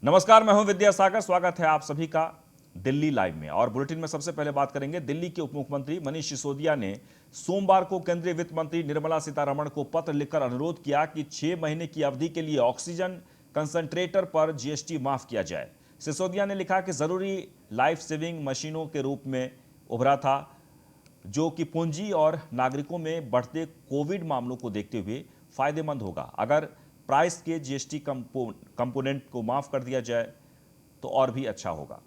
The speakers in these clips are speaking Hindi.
नमस्कार, मैं हूं विद्यासागर। स्वागत है आप सभी का दिल्ली लाइव में। और बुलेटिन में सबसे पहले बात करेंगे। दिल्ली के उप मुख्यमंत्री मनीष सिसोदिया ने सोमवार को केंद्रीय वित्त मंत्री निर्मला सीतारमण को पत्र लिखकर अनुरोध किया कि 6 महीने की अवधि के लिए ऑक्सीजन कंसंट्रेटर पर जीएसटी माफ किया जाए। सिसोदिया ने लिखा कि जरूरी लाइफ सेविंग मशीनों के रूप में उभरा था, जो कि पूंजी और नागरिकों में बढ़ते कोविड मामलों को देखते हुए फायदेमंद होगा। अगर प्राइस के जीएसटी कंपोनेंट को माफ कर दिया जाए तो और भी अच्छा होगा।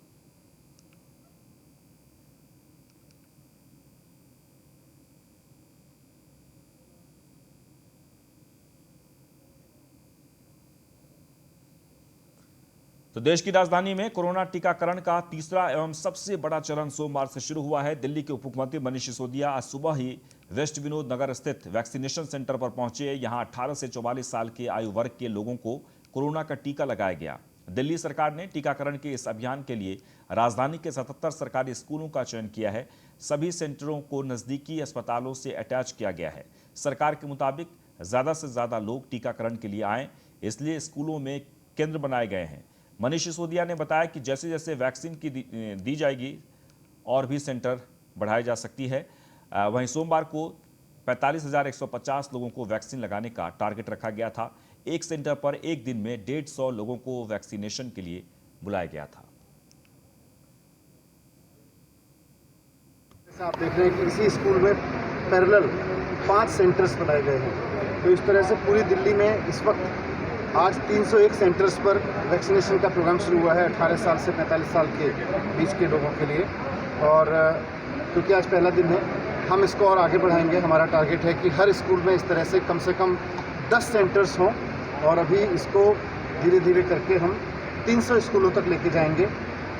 तो देश की राजधानी में कोरोना टीकाकरण का तीसरा एवं सबसे बड़ा चरण सोमवार से शुरू हुआ है। दिल्ली के उप मुख्यमंत्री मनीष सिसोदिया आज सुबह ही वेस्ट विनोद नगर स्थित वैक्सीनेशन सेंटर पर पहुंचे। यहां 18 से 44 साल के आयु वर्ग के लोगों को कोरोना का टीका लगाया गया। दिल्ली सरकार ने टीकाकरण के इस अभियान के लिए राजधानी के 77 सरकारी स्कूलों का चयन किया है। सभी सेंटरों को नजदीकी अस्पतालों से अटैच किया गया है। सरकार के मुताबिक ज्यादा से ज्यादा लोग टीकाकरण के लिए आएं, इसलिए स्कूलों में केंद्र बनाए गए हैं। मनीष सिसोदिया ने बताया कि जैसे जैसे वैक्सीन की दी जाएगी और भी सेंटर बढ़ाई जा सकती है। वहीं सोमवार को 45,150 लोगों को वैक्सीन लगाने का टारगेट रखा गया था। एक सेंटर पर एक दिन में 150 लोगों को वैक्सीनेशन के लिए बुलाया गया था। आप देख रहे हैं कि इसी स्कूल में पैरेलल 5 सेंटर्स बनाए गए हैं। तो इस तरह से पूरी दिल्ली में इस वक्त आज 301 सेंटर्स पर वैक्सीनेशन का प्रोग्राम शुरू हुआ है 18 साल से 45 साल के बीच के लोगों के लिए। और क्योंकि आज पहला दिन है, हम इसको और आगे बढ़ाएंगे। हमारा टारगेट है कि हर स्कूल में इस तरह से कम 10 सेंटर्स हों और अभी इसको धीरे धीरे करके हम 300 स्कूलों तक लेके जाएंगे।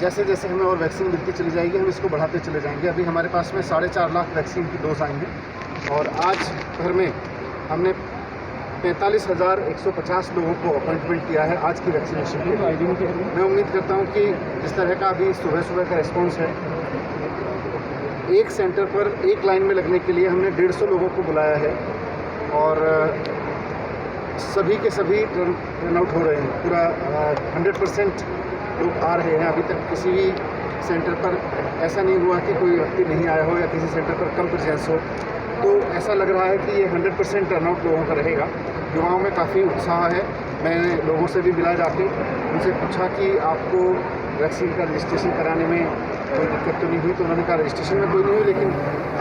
जैसे जैसे हमें और वैक्सीन मिलती चली जाएगी, हम इसको बढ़ाते चले जाएंगे। अभी हमारे पास में 4.5 लाख वैक्सीन की डोज आई हैं और आज भर में हमने 45,150 लोगों को अपॉइंटमेंट किया है आज की वैक्सीनेशन के लिए। मैं उम्मीद करता हूं कि जिस तरह का अभी सुबह का रिस्पॉन्स है, एक सेंटर पर एक लाइन में लगने के लिए हमने 150 लोगों को बुलाया है और सभी के सभी टर्न आउट हो रहे हैं। पूरा 100% लोग आ रहे हैं। अभी तक किसी भी सेंटर पर ऐसा नहीं हुआ कि कोई व्यक्ति नहीं आया हो या किसी सेंटर पर कम प्रेजेंस हो। तो ऐसा लग रहा है कि ये 100% टर्नआउट लोगों का रहेगा। युवाओं में काफ़ी उत्साह है। मैंने लोगों से भी मिला जाके उनसे पूछा कि आपको वैक्सीन का रजिस्ट्रेशन कराने में कोई दिक्कत तो नहीं हुई। तो उन्होंने कहा रजिस्ट्रेशन में कोई नहीं हुई, लेकिन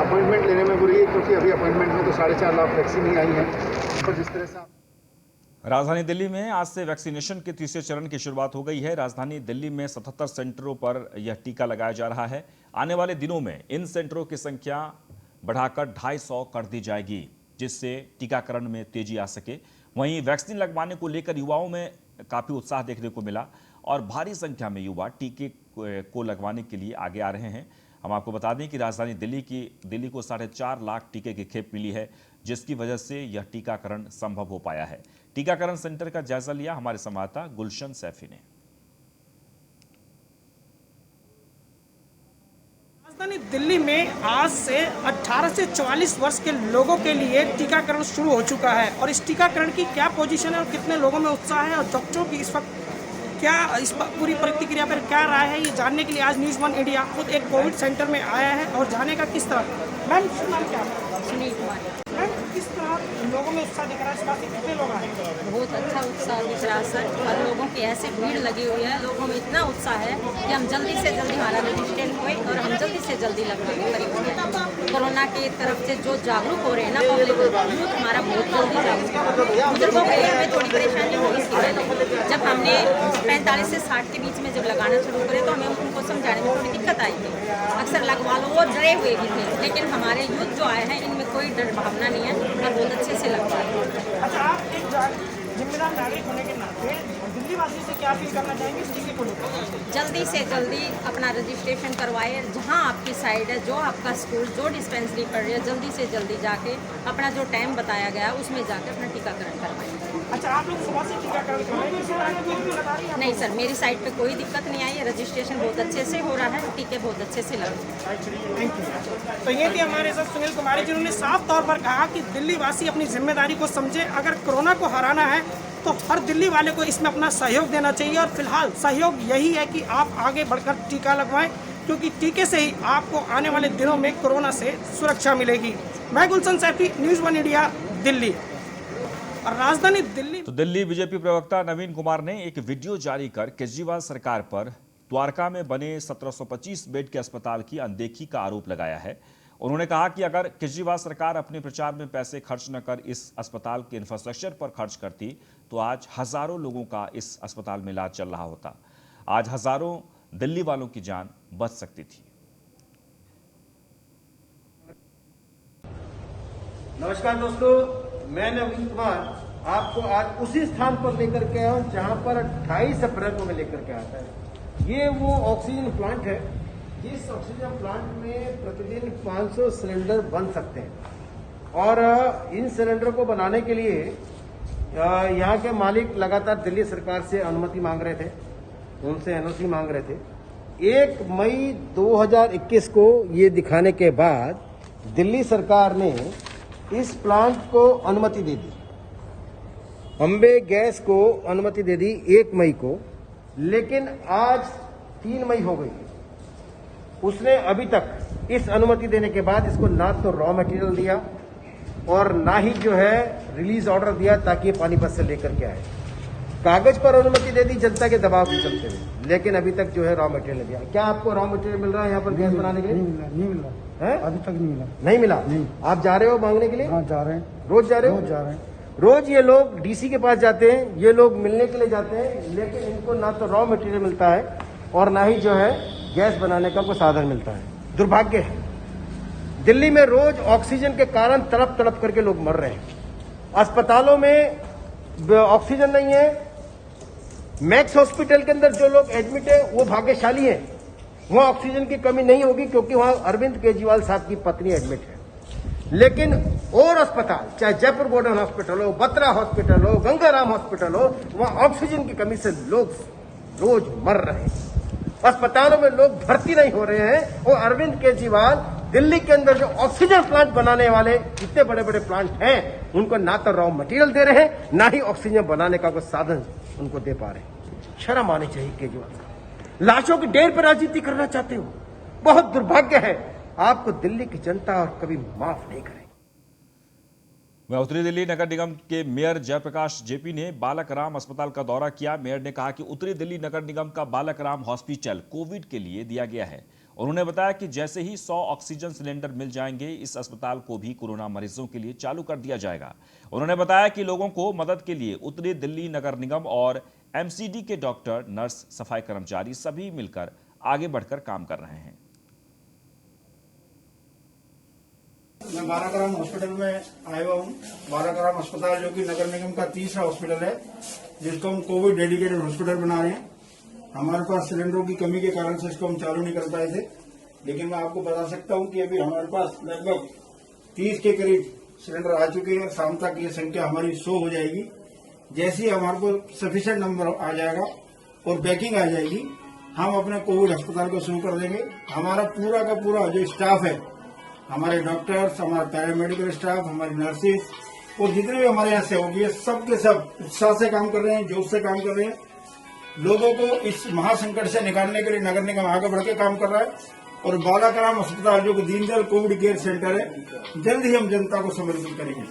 अपॉइंटमेंट लेने में बुरी है, क्योंकि अभी अपॉइंटमेंट में तो 4.5 लाख वैक्सीन ही आई है। तो जिस तरह से राजधानी दिल्ली में आज से वैक्सीनेशन के तीसरे चरण की शुरुआत हो गई है। राजधानी दिल्ली में 77 सेंटरों पर यह टीका लगाया जा रहा है। आने वाले दिनों में इन सेंटरों की संख्या बढ़ाकर 250 कर दी जाएगी, जिससे टीकाकरण में तेजी आ सके। वहीं वैक्सीन लगवाने को लेकर युवाओं में काफी उत्साह देखने को मिला और भारी संख्या में युवा टीके को लगवाने के लिए आगे आ रहे हैं। हम आपको बता दें कि राजधानी दिल्ली को 4.5 लाख टीके की खेप मिली है, जिसकी वजह से यह टीकाकरण संभव हो पाया है। टीकाकरण सेंटर का जायजा लिया हमारे संवाददाता गुलशन सैफी ने। राजधानी दिल्ली में आज से 18 से 44 वर्ष के लोगों के लिए टीकाकरण शुरू हो चुका है। और इस टीकाकरण की क्या पोजीशन है और कितने लोगों में उत्साह है और डॉक्टरों की इस वक्त क्या इस पूरी प्रतिक्रिया पर क्या राय है, ये जानने के लिए आज न्यूज़ 1 इंडिया खुद एक कोविड सेंटर में आया है और जाने का किस तरह। मैम क्या सुनील कुमार। मैम किस तरह लोगों में उत्साह दिख रहा है, इस बात से कितने लोग आए? बहुत अच्छा उत्साह दिख रहा है सर। और लोगों की ऐसी भीड़ लगी हुई है, लोगों में इतना उत्साह है कि हम जल्दी से जल्दी हमारा रजिस्ट्रेशन हुए और हम जल्दी से जल्दी लगवाने करीब कोरोना की तरफ से जो जागरूक हो रहे हैं ना पब्लिक, हमारा बहुत जल्दी जागरूक है। बुजुर्गों के लिए हमें थोड़ी परेशानी हो इसकी वजह। जब हमने 45 से 60 के बीच में जब लगाना शुरू करे तो हमें उनको समझाने में थोड़ी दिक्कत आई थी। अक्सर लगवा लो, वो डरे हुए भी थे, लेकिन हमारे यूथ जो आए हैं इनमें कोई डर भावना नहीं है और बहुत अच्छे से लगवा है। अच्छा, आप एक जिम्मेदार नागरिक होने के नाते दिल्ली वासी से क्या अपील करना चाहेंगे इस टीके को लेकर? जल्दी से जल्दी अपना रजिस्ट्रेशन करवाए। जहां आपकी साइड है, जो आपका स्कूल, जो डिस्पेंसरी पड़ रही है, जल्दी से जल्दी जाके अपना जो टाइम बताया गया उसमें जाके अपना टीकाकरण करवाएं। अच्छा, आप लोग सुबह से टीकाकरण कर रहे हैं, किसी तरह की कोई दिक्कत आ रही है? नहीं सर, मेरी साइड पे कोई दिक्कत नहीं आई है। रजिस्ट्रेशन बहुत अच्छे से हो रहा है, टीके बहुत अच्छे से लग रहे हैं। Thank you. तो ये थी हमारे साथ सुनील कुमारी, जिन्होंने साफ तौर पर कहा कि दिल्ली वासी अपनी जिम्मेदारी को समझे। अगर कोरोना को हराना है तो हर दिल्ली वाले को इसमें अपना सहयोग देना चाहिए। और फिलहाल सहयोग यही है कि आप आगे बढ़कर टीका लगवाएं, क्योंकि टीके से ही आपको आने वाले दिनों में कोरोना से सुरक्षा मिलेगी। मैं गुलशन सैफी, न्यूज़ 1 इंडिया, दिल्ली। और राजधानी दिल्ली तो दिल्ली बीजेपी प्रवक्ता नवीन कुमार ने एक वीडियो जारी कर केजरीवाल सरकार पर द्वारका में बने 1725 बेड के अस्पताल की अनदेखी का आरोप लगाया है। उन्होंने कहा कि अगर केजरीवाल सरकार अपने प्रचार में पैसे खर्च न कर इस अस्पताल के इंफ्रास्ट्रक्चर पर खर्च करती तो आज हजारों लोगों का इस अस्पताल में इलाज चल रहा होता। आज हजारों दिल्ली वालों की जान बच सकती थी। नमस्कार दोस्तों, मैं नवीन कुमार आपको आज उसी स्थान पर लेकर के आया हूं जहां पर 28 अप्रैल को मैं लेकर के आता है। ये वो ऑक्सीजन प्लांट है जिस ऑक्सीजन प्लांट में प्रतिदिन 500 सिलेंडर बन सकते हैं। और इन सिलेंडर को बनाने के लिए यहाँ के मालिक लगातार दिल्ली सरकार से अनुमति मांग रहे थे, उनसे एनओसी मांग रहे थे। 1 मई 2021 को ये दिखाने के बाद दिल्ली सरकार ने इस प्लांट को अनुमति दे दी। अम्बे गैस को अनुमति दे दी 1 मई को, लेकिन आज 3 मई हो गई। उसने अभी तक इस अनुमति देने के बाद इसको ना तो रॉ मटेरियल दिया और ना ही जो है रिलीज ऑर्डर दिया ताकि पानीपत से लेकर के आए। कागज पर अनुमति दे दी जनता के दबाव के चलते हुए, लेकिन अभी तक जो है रॉ मटेरियल दिया। क्या आपको रॉ मटेरियल मिल रहा है यहाँ पर गैस बनाने के लिए? नहीं मिला है? अभी तक नहीं मिला। नहीं मिला? नहीं। आप जा रहे हो मांगने के लिए? हाँ, जा रहे हैं। रोज जा रहे हो? रोज जा रहे हैं। रोज ये लोग डीसी के पास जाते हैं, ये लोग मिलने के लिए जाते हैं, लेकिन इनको ना तो रॉ मटेरियल मिलता है और ना ही जो है गैस बनाने का कोई साधन मिलता है। दुर्भाग्य है। दिल्ली में रोज ऑक्सीजन के कारण तड़प तड़प करके लोग मर रहे हैं। अस्पतालों में ऑक्सीजन नहीं है। मैक्स हॉस्पिटल के अंदर जो लोग एडमिट है वो भाग्यशाली है, वहां ऑक्सीजन की कमी नहीं होगी क्योंकि वहां अरविंद केजरीवाल साहब की पत्नी एडमिट है। लेकिन और अस्पताल, चाहे जयपुर गोल्डन हॉस्पिटल हो, बत्रा हॉस्पिटल हो, गंगाराम हॉस्पिटल हो, वहां ऑक्सीजन की कमी से लोग रोज मर रहे हैं। अस्पतालों में लोग भर्ती नहीं हो रहे हैं और अरविंद केजरीवाल दिल्ली के अंदर जो ऑक्सीजन प्लांट बनाने वाले जितने बड़े बड़े प्लांट हैं उनको ना तो रॉ मटेरियल दे रहे हैं, ना ही ऑक्सीजन बनाने का कोई साधन उनको दे पा रहे हैं। शर्म आनी चाहिए केजरीवाल साहब। लाशों की ढेर पर राजनीति करना चाहते हो, बहुत दुर्भाग्य है। आपको दिल्ली की जनता और कभी माफ नहीं करेगी। वह उत्तरी दिल्ली नगर निगम के मेयर जयप्रकाश जेपी ने बालक राम अस्पताल का दौरा किया। मेयर ने कहा कि उत्तरी दिल्ली नगर निगम का बालक राम हॉस्पिटल कोविड के लिए दिया गया है। उन्होंने बताया कि जैसे ही 100 ऑक्सीजन सिलेंडर मिल जाएंगे, इस अस्पताल को भी कोरोना मरीजों के लिए चालू कर दिया जाएगा। उन्होंने बताया कि लोगों को मदद के लिए उत्तरी दिल्ली नगर निगम और एमसीडी के डॉक्टर, नर्स, सफाई कर्मचारी सभी मिलकर आगे बढ़कर काम कर रहे हैं। मैं बालाग्राम हॉस्पिटल में आया हुआ हूँ। बालाग्राम अस्पताल जो कि नगर निगम का तीसरा हॉस्पिटल है, जिसको हम कोविड डेडिकेटेड हॉस्पिटल बना रहे हैं। हमारे पास सिलेंडरों की कमी के कारण से इसको हम चालू नहीं कर पाए थे, लेकिन मैं आपको बता सकता हूँ कि अभी हमारे पास लगभग 30 के करीब सिलेंडर आ चुके हैं। शाम तक ये संख्या हमारी 100 हो जाएगी। जैसे ही हमारे को सफिशिएंट नंबर आ जाएगा और बैकिंग आ जाएगी, हम अपने कोविड अस्पताल को शुरू कर देंगे। हमारा पूरा का पूरा जो स्टाफ है, हमारे डॉक्टर्स, हमारा पैरामेडिकल स्टाफ, हमारी नर्सेज और जितने भी हमारे यहाँ सहयोगी है, सब के सब उत्साह से काम कर रहे हैं, जोश से काम कर रहे हैं। लोगों को इस महासंकट से निकालने के लिए नगर निगम आगे बढ़ के काम कर रहा है और बालाग्राम अस्पताल जो कि दीनदयाल कोविड केयर सेंटर है, जल्द ही हम जनता को समर्पित करेंगे।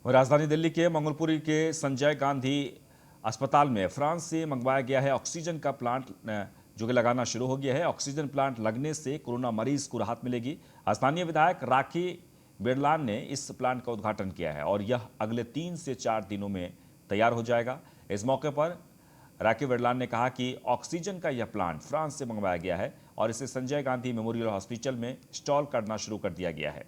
राजधानी दिल्ली के मंगलपुरी के संजय गांधी अस्पताल में फ्रांस से मंगवाया गया है ऑक्सीजन का प्लांट जो कि लगाना शुरू हो गया है। ऑक्सीजन प्लांट लगने से कोरोना मरीज को राहत मिलेगी। स्थानीय विधायक राखी बिरलान ने इस प्लांट का उद्घाटन किया है और यह अगले 3 से 4 दिनों में तैयार हो जाएगा। इस मौके पर राखी बिरलान ने कहा कि ऑक्सीजन का यह प्लांट फ्रांस से मंगवाया गया है और इसे संजय गांधी मेमोरियल हॉस्पिटल में इंस्टॉल करना शुरू कर दिया गया है।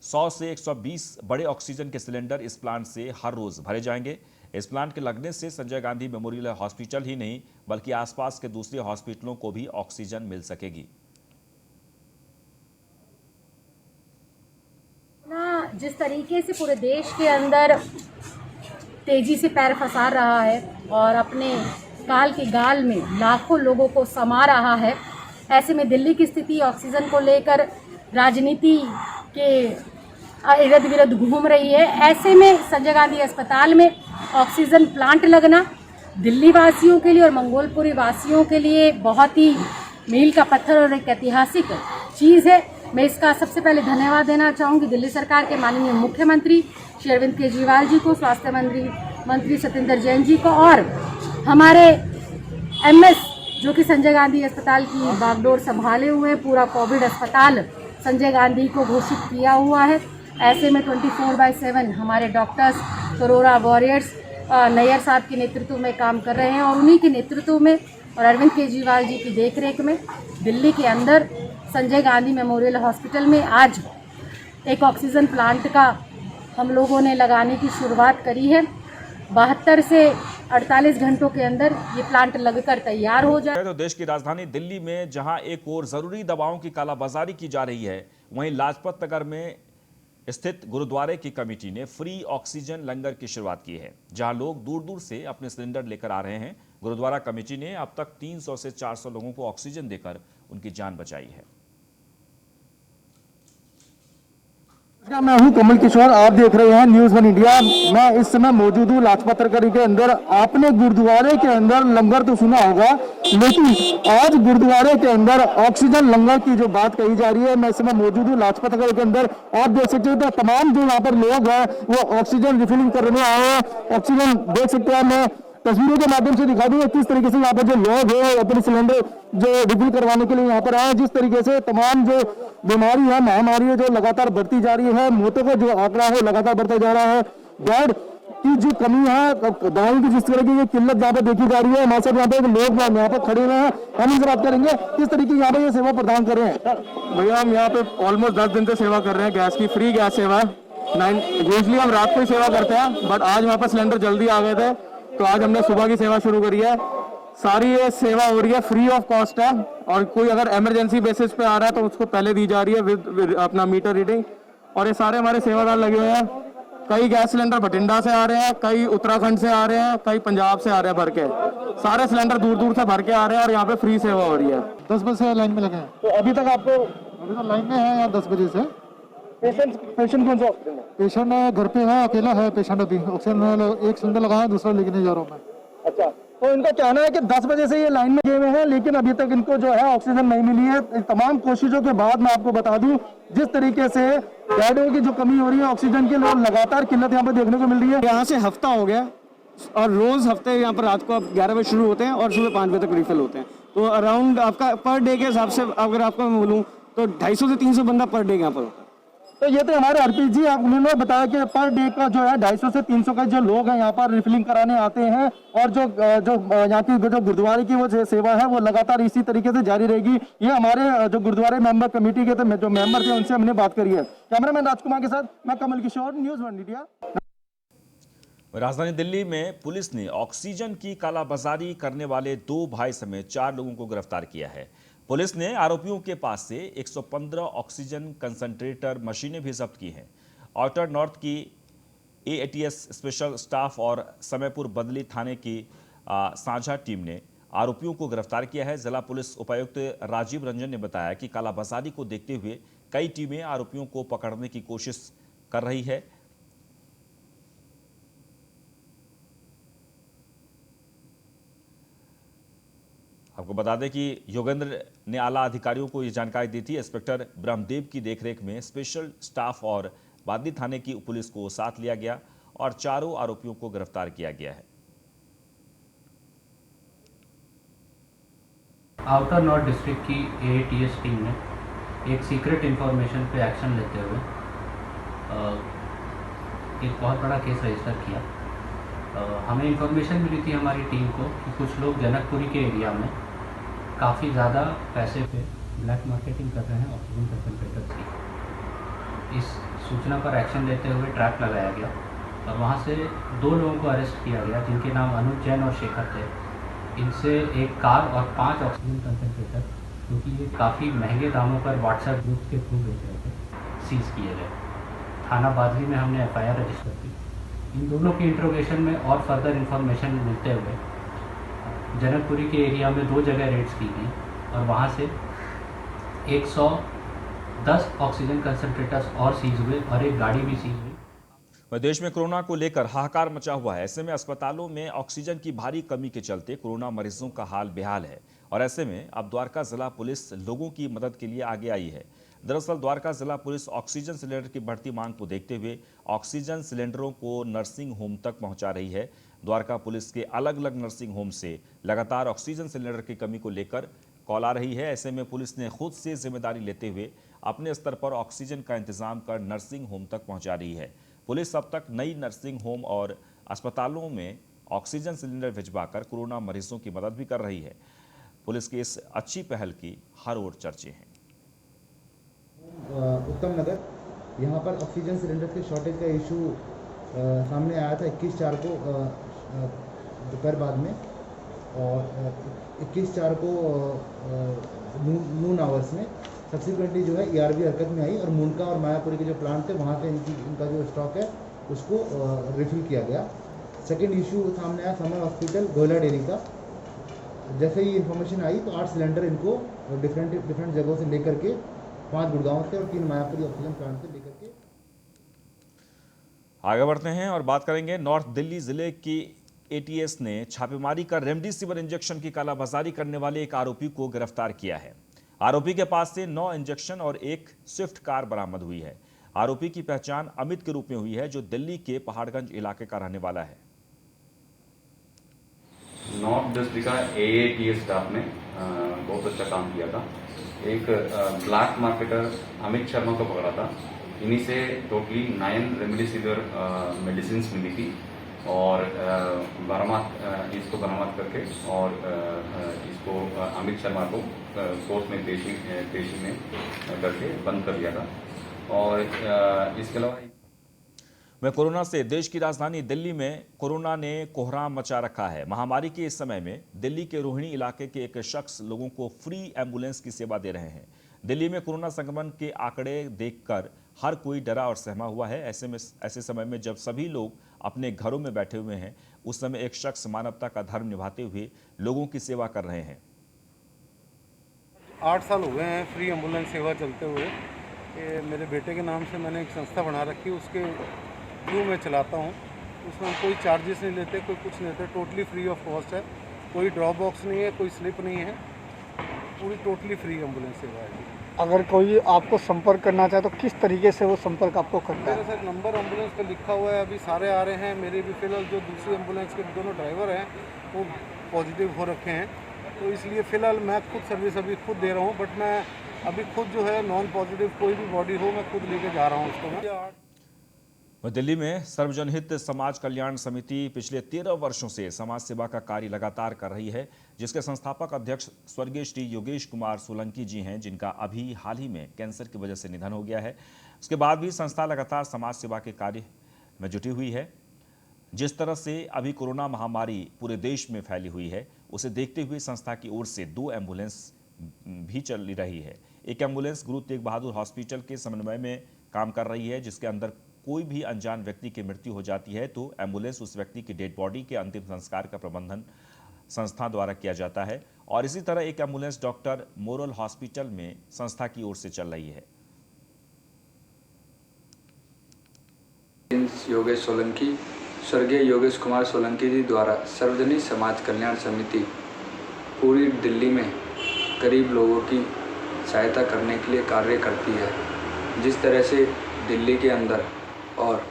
100 से 120 बड़े ऑक्सीजन के सिलेंडर इस प्लांट से हर रोज भरे जाएंगे। इस प्लांट के लगने से संजय गांधी मेमोरियल हॉस्पिटल ही नहीं बल्कि आसपास के दूसरे हॉस्पिटलों को भी ऑक्सीजन मिल सकेगी। जिस तरीके से पूरे देश के अंदर तेजी से पैर फंसा रहा है और अपने काल के गाल में लाखों लोगों को समा रहा है, ऐसे में दिल्ली की स्थिति ऑक्सीजन को लेकर राजनीति के इर्द गिर्द घूम रही है। ऐसे में संजय गांधी अस्पताल में ऑक्सीजन प्लांट लगना दिल्ली वासियों के लिए और मंगोलपुरी वासियों के लिए बहुत ही मील का पत्थर और एक ऐतिहासिक चीज़ है। मैं इसका सबसे पहले धन्यवाद देना चाहूँगी दिल्ली सरकार के माननीय मुख्यमंत्री श्री अरविंद केजरीवाल जी को, स्वास्थ्य मंत्री सत्येंद्र जैन जी को और हमारे MS जो कि संजय गांधी अस्पताल की बागडोर संभाले हुए, पूरा कोविड अस्पताल संजय गांधी को घोषित किया हुआ है। ऐसे में 24/7 हमारे डॉक्टर्स, कोरोना वॉरियर्स नैयर साहब के नेतृत्व में काम कर रहे हैं और उन्हीं के नेतृत्व में और अरविंद केजरीवाल जी की देखरेख में दिल्ली के अंदर संजय गांधी मेमोरियल हॉस्पिटल में आज एक ऑक्सीजन प्लांट का हम लोगों ने लगाने की शुरुआत करी है। 72 से 48 घंटों के अंदर ये प्लांट लगकर तैयार हो जाए। तो देश की राजधानी दिल्ली में जहां एक ओर जरूरी दवाओं की कालाबाजारी की जा रही है, वहीं लाजपत नगर में स्थित गुरुद्वारे की कमेटी ने फ्री ऑक्सीजन लंगर की शुरुआत की है, जहां लोग दूर दूर से अपने सिलेंडर लेकर आ रहे हैं। गुरुद्वारा कमेटी ने अब तक 300 से 400 लोगों को ऑक्सीजन देकर उनकी जान बचाई है। मैं हूं कमल किशोर, आप देख रहे हैं न्यूज़ 1 इंडिया। मैं इस समय मौजूद हूं लाजपत नगर के अंदर। आपने गुरुद्वारे के अंदर लंगर तो सुना होगा, लेकिन आज गुरुद्वारे के अंदर ऑक्सीजन लंगर की जो बात कही जा रही है, मैं इस समय मौजूद हूं लाजपत नगर के अंदर। आप देख सकते हो तो तमाम जो यहाँ पर लोग हैं वो ऑक्सीजन रिफिलिंग करने आए हैं। ऑक्सीजन देख सकते हैं, मैं तस्वीरों के माध्यम से दिखा दूंगा किस तरीके से यहाँ पर जो लोग हैं अपने सिलेंडर जो रिफिल करवाने के लिए यहाँ पर आए। जिस तरीके से तमाम जो बीमारी है, महामारी है, जो लगातार बढ़ती जा रही है, मौतों का जो आंकड़ा है लगातार बढ़ता जा रहा है, बेड की जो कमी है, दवाई की जिस तरह की किल्लत यहाँ पर देखी जा रही है। हमारे साथ यहाँ पे लोग यहाँ पर खड़े हुए हैं, हम इनसे बात करेंगे किस तरीके यहाँ पे ये सेवा प्रदान कर रहे हैं। भैया हम यहाँ पे ऑलमोस्ट 10 दिन से सेवा कर रहे हैं, गैस की फ्री गैस सेवा। यूजली हम रात को ही सेवा करते हैं, बट आज वहाँ पर सिलेंडर जल्दी आ गए थे तो आज हमने सुबह की सेवा शुरू करी है। सारी ये सेवा हो रही है फ्री ऑफ कॉस्ट है, और कोई अगर इमरजेंसी बेसिस पे आ रहा है तो उसको पहले दी जा रही है विद अपना मीटर रीडिंग। और ये सारे हमारे सेवादार लगे हुए हैं। कई गैस सिलेंडर बठिंडा से आ रहे हैं, कई उत्तराखंड से आ रहे हैं, कई पंजाब से आ रहे हैं भर के। सारे सिलेंडर दूर दूर से भर के आ रहे हैं और यहाँ पे फ्री सेवा हो रही है। 10 बजे से लाइन में लगे हैं। तो अभी तक आपको अभी तो लाइन में है यहाँ 10 बजे से। पेशेंट कौन सा ऑक्सीजन है? पेशेंट घर पे है, अकेला है पेशेंट। अभी ऑक्सीजन एक सिलेंडर लगाया, दूसरा लेके नहीं जा रहा हूँ मैं। अच्छा, तो इनका कहना है कि 10 बजे से ये लाइन में गए हुए हैं, लेकिन अभी तक इनको जो है ऑक्सीजन नहीं मिली है। तमाम कोशिशों के बाद मैं आपको बता दूं जिस तरीके से बेडों की जो कमी हो रही है ऑक्सीजन की, लगातार किल्लत यहाँ पर देखने को मिल रही है। यहाँ से हफ्ता हो गया और रोज हफ्ते यहाँ पर रात को 11 बजे शुरू होते हैं और सुबह 5 बजे तक रिफिल होते हैं। तो अराउंड आपका पर डे के हिसाब से अगर आपको मैं बोलूँ तो 250 से 300 बंदा पर डे यहाँ पर होता है। तो ये तो हमारे आरपी जी उन्होंने बताया कि पर डे का जो है 250 से 300 का जो लोग हैं यहाँ पर रिफिलिंग कराने आते हैं, और जो यहाँ की जो गुरुद्वारे की वो सेवा है वो लगातार इसी तरीके से जारी रहेगी। ये हमारे जो गुरुद्वारे मेंबर कमेटी के जो मेंबर थे उनसे हमने बात करी है। कैमरामैन राजकुमार के साथ मैं कमल किशोर, न्यूज़ 1 इंडिया। राजधानी दिल्ली में पुलिस ने ऑक्सीजन की कालाबाजारी करने वाले 2 भाई समेत 4 लोगों को गिरफ्तार किया है। पुलिस ने आरोपियों के पास से 115 ऑक्सीजन कंसंट्रेटर मशीनें भी जब्त की हैं। आउटर नॉर्थ की AATS स्पेशल स्टाफ और समयपुर बदली थाने की साझा टीम ने आरोपियों को गिरफ्तार किया है। जिला पुलिस उपायुक्त राजीव रंजन ने बताया कि कालाबाजारी को देखते हुए कई टीमें आरोपियों को पकड़ने की कोशिश कर रही है। आपको बता दें कि योगेंद्र ने आला अधिकारियों को ये जानकारी दी थी। इंस्पेक्टर ब्रह्मदेव की देखरेख में स्पेशल स्टाफ और बादली थाने की पुलिस को साथ लिया गया और चारों आरोपियों को गिरफ्तार किया गया है। आउटर नॉर्थ डिस्ट्रिक्ट की AATS टीम ने एक सीक्रेट इंफॉर्मेशन पे एक्शन लेते हुए एक बहुत बड़ा केस रजिस्टर किया। हमें इंफॉर्मेशन मिली थी हमारी टीम को कि कुछ लोग जनकपुरी के एरिया में काफ़ी ज़्यादा पैसे पे ब्लैक मार्केटिंग कर रहे हैं ऑक्सीजन कंसंट्रेटर्स की। इस सूचना पर एक्शन लेते हुए ट्रैप लगाया गया और वहाँ से 2 लोगों को अरेस्ट किया गया जिनके नाम अनुज जैन और शेखर थे। इनसे एक कार और 5 ऑक्सीजन कंसंट्रेटर जो कि ये काफ़ी महंगे दामों पर व्हाट्सएप ग्रुप के थ्रू बेच रहे थे, सीज किए गए। थाना बादली में हमने FIR रजिस्टर की। इन दोनों की इंट्रोगेशन में और फर्दर इंफॉर्मेशन मिलते हुए जनकपुरी के एरिया में 2 जगह रेड्स की गई और वहाँ से 100 10 ऑक्सीजन कंसंट्रेटर्स और सीज हुए और एक गाड़ी भी सीज हुई। देश में कोरोना को लेकर हाहाकार मचा हुआ है। ऐसे में अस्पतालों में ऑक्सीजन की भारी कमी के चलते कोरोना मरीजों का हाल बेहाल है और ऐसे में अब द्वारका जिला पुलिस लोगों की मदद के लिए आगे आई है। दरअसल द्वारका जिला पुलिस ऑक्सीजन सिलेंडर की बढ़ती मांग को देखते हुए ऑक्सीजन सिलेंडरों को नर्सिंग होम तक पहुंचा रही है। द्वारका पुलिस के अलग अलग नर्सिंग होम से लगातार ऑक्सीजन सिलेंडर की कमी को लेकर कॉल आ रही है। ऐसे में पुलिस ने खुद से जिम्मेदारी लेते हुए अपने स्तर पर ऑक्सीजन का इंतजाम कर नर्सिंग होम तक पहुंचा रही है। पुलिस अब तक नई नर्सिंग होम और अस्पतालों में ऑक्सीजन सिलेंडर भिजवाकर कोरोना मरीजों की मदद भी कर रही है। पुलिस की इस अच्छी पहल की हर ओर चर्चे हैं। उत्तम नगर यहाँ पर ऑक्सीजन सिलेंडर के शॉर्टेज का इशू सामने आया था 21/4 को दोपहर बाद में, और 21/4 को नून आवर्स में सब्सिक्वेंटली जो है ERV हरकत में आई और मुंडका और मायापुरी के जो प्लांट थे वहाँ से इनका जो स्टॉक है उसको रिफिल किया गया। सेकंड इशू सामने आया समर हॉस्पिटल गोयला डेयरी का। जैसे ही इन्फॉर्मेशन आई तो 8 सिलेंडर इनको डिफरेंट जगहों से लेकर के 5 गुड़गांव से और 3 मायापुरी ऑक्सीजन प्लांट से लेकर के आगे बढ़ते हैं और बात करेंगे। नॉर्थ दिल्ली जिले की ATS ने छापेमारी कर रेमडेसिविर इंजेक्शन की कालाबाजारी करने वाले एक आरोपी को गिरफ्तार किया है। आरोपी के पास से 9 इंजेक्शन और एक स्विफ्ट कार बरामद हुई है। आरोपी की पहचान अमित के रूप में हुई है, जो दिल्ली के पहाड़गंज इलाके का रहने वाला है। नॉर्थ दिल्ली का AATS स्टाफ ने बहुत अच्छा काम किया था। एक ब्लैक मार्केटर अमित शर्मा को पकड़ा था। इन्हीं से टोटली 9 रेमडेसिविर मेडिसिन मिली थी और इसको बरामद करके और इसको अमित शर्मा को कोर्ट में पेशी में करके बंद कर दिया था। और इसके अलावा कोरोना से देश की राजधानी दिल्ली में कोरोना ने कोहराम मचा रखा है। महामारी के इस समय में दिल्ली के रोहिणी इलाके के एक शख्स लोगों को फ्री एम्बुलेंस की सेवा दे रहे हैं। दिल्ली में कोरोना संक्रमण के आंकड़े देखकर हर कोई डरा और सहमा हुआ है। ऐसे समय में जब सभी लोग अपने घरों में बैठे हुए हैं, उस समय एक शख्स मानवता का धर्म निभाते हुए लोगों की सेवा कर रहे हैं। 8 साल हो गए हैं फ्री एम्बुलेंस सेवा चलते हुए। मेरे बेटे के नाम से मैंने एक संस्था बना रखी है, उसके थ्रू मैं चलाता हूँ। उसमें कोई चार्जेस नहीं लेते, कोई कुछ नहीं लेते, टोटली फ्री ऑफ कॉस्ट है। कोई ड्रॉप बॉक्स नहीं है, कोई स्लिप नहीं है, पूरी टोटली फ्री एम्बुलेंस सेवा है। अगर कोई आपको संपर्क करना चाहे तो किस तरीके से वो संपर्क आपको करता है? मेरा सर नंबर एम्बुलेंस पे लिखा हुआ है, अभी सारे आ रहे हैं। मेरे भी फिलहाल जो दूसरी एम्बुलेंस के दोनों ड्राइवर हैं वो पॉजिटिव हो रखे हैं, तो इसलिए फ़िलहाल मैं खुद सर्विस अभी खुद दे रहा हूँ। बट मैं अभी खुद जो है नॉन पॉजिटिव कोई भी बॉडी हो मैं खुद लेके जा रहा हूँ उसको। मैं दिल्ली में सर्वजनहित समाज कल्याण समिति पिछले 13 वर्षों से समाज सेवा का कार्य लगातार कर रही है, जिसके संस्थापक अध्यक्ष स्वर्गीय श्री योगेश कुमार सोलंकी जी हैं, जिनका अभी हाल ही में कैंसर की वजह से निधन हो गया है। उसके बाद भी संस्था लगातार समाज सेवा के कार्य में जुटी हुई है। जिस तरह से अभी कोरोना महामारी पूरे देश में फैली हुई है, उसे देखते हुए संस्था की ओर से 2 एम्बुलेंस भी चल रही है। एक एम्बुलेंस गुरु तेग बहादुर हॉस्पिटल के समन्वय में काम कर रही है, जिसके अंदर कोई भी अनजान व्यक्ति की मृत्यु हो जाती है तो एम्बुलेंस उस व्यक्ति की डेड बॉडी के अंतिम संस्कार का प्रबंधन संस्था द्वारा किया जाता है। और इसी तरह एक एम्बुलेंस डॉक्टर मोरल हॉस्पिटल में संस्था की ओर से चल रही है। योगेश सोलंकी, स्वर्गीय योगेश कुमार सोलंकी जी द्वारा सार्वजनिक समाज कल्याण समिति पूरी दिल्ली में गरीब लोगों की सहायता करने के लिए कार्य करती है। जिस तरह से दिल्ली के अंदर और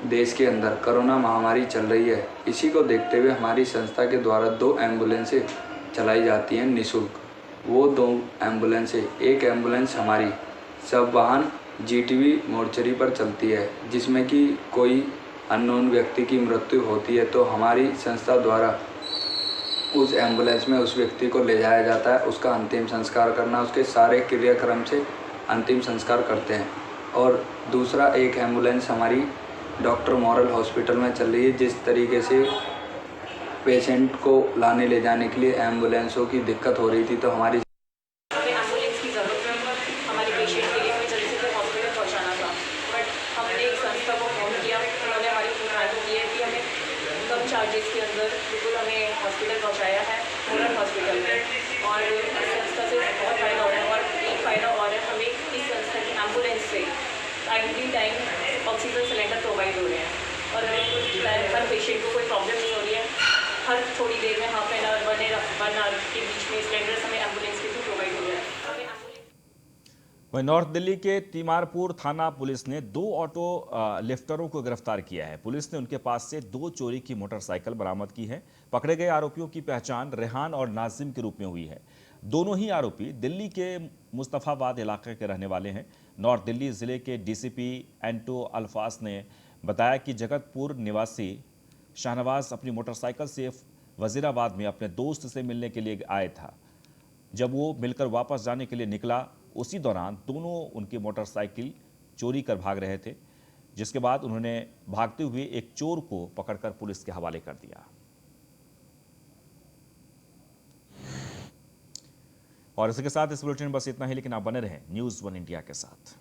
देश के अंदर कोरोना महामारी चल रही है, इसी को देखते हुए हमारी संस्था के द्वारा 2 एम्बुलेंसें चलाई जाती हैं निःशुल्क। वो 2 एम्बुलेंसें, एक एम्बुलेंस हमारी सब वाहन GTV मोर्चरी पर चलती है, जिसमें कि कोई अननोन व्यक्ति की मृत्यु होती है तो हमारी संस्था द्वारा उस एम्बुलेंस में उस व्यक्ति को ले जाया जाता है, उसका अंतिम संस्कार करना, उसके सारे क्रियाक्रम से अंतिम संस्कार करते हैं। और दूसरा एक एम्बुलेंस हमारी डॉक्टर मोरल हॉस्पिटल में चल रही है। जिस तरीके से पेशेंट को लाने ले जाने के लिए एम्बुलेंसों की दिक्कत हो रही थी तो हमारी एम्बुलेंस की ज़रूरत है हमारे पेशेंट के लिए, हमें जल्दी से हॉस्पिटल पहुंचाना था। बट हमने एक संस्था को फोन किया, उन्होंने हमारी सहायता की है कि हमें कम चार्जेस के अंदर बिल्कुल हमें हॉस्पिटल पहुंचाया है, मोरल हॉस्पिटल में। और इस संस्था से बहुत फ़ायदा हो रहा है। और एक फ़ायदा और है, हमें इस संस्था timely time oxygen cylinder provide हो रहे हैं और हर पेशेंट को कोई प्रॉब्लम नहीं हो रही है। हर थोड़ी देर में हाफ एन आवर 1 आवर के बीच में सिलेंडर्स हमें एम्बुलेंस के थ्रू प्रोवाइड हो रहा है। वहीं नॉर्थ दिल्ली के तीमारपुर थाना पुलिस ने 2 ऑटो लिफ्टरों को गिरफ्तार किया है। पुलिस ने उनके पास से 2 चोरी की मोटरसाइकिल बरामद की है। पकड़े गए आरोपियों की पहचान रेहान और नाजिम के रूप में हुई है। दोनों ही आरोपी दिल्ली के मुस्तफाबाद इलाके के रहने वाले हैं। नॉर्थ दिल्ली जिले के डीसीपी एंटो अल्फास ने बताया कि जगतपुर निवासी शाहनवाज अपनी मोटरसाइकिल से वजीराबाद में अपने दोस्त से मिलने के लिए आया था। जब वो मिलकर वापस जाने के लिए निकला, उसी दौरान दोनों उनकी मोटरसाइकिल चोरी कर भाग रहे थे, जिसके बाद उन्होंने भागते हुए एक चोर को पकड़कर पुलिस के हवाले कर दिया। और इसके साथ इस बुलेटिन में बस इतना ही, लेकिन आप बने रहें न्यूज़ 1 इंडिया के साथ।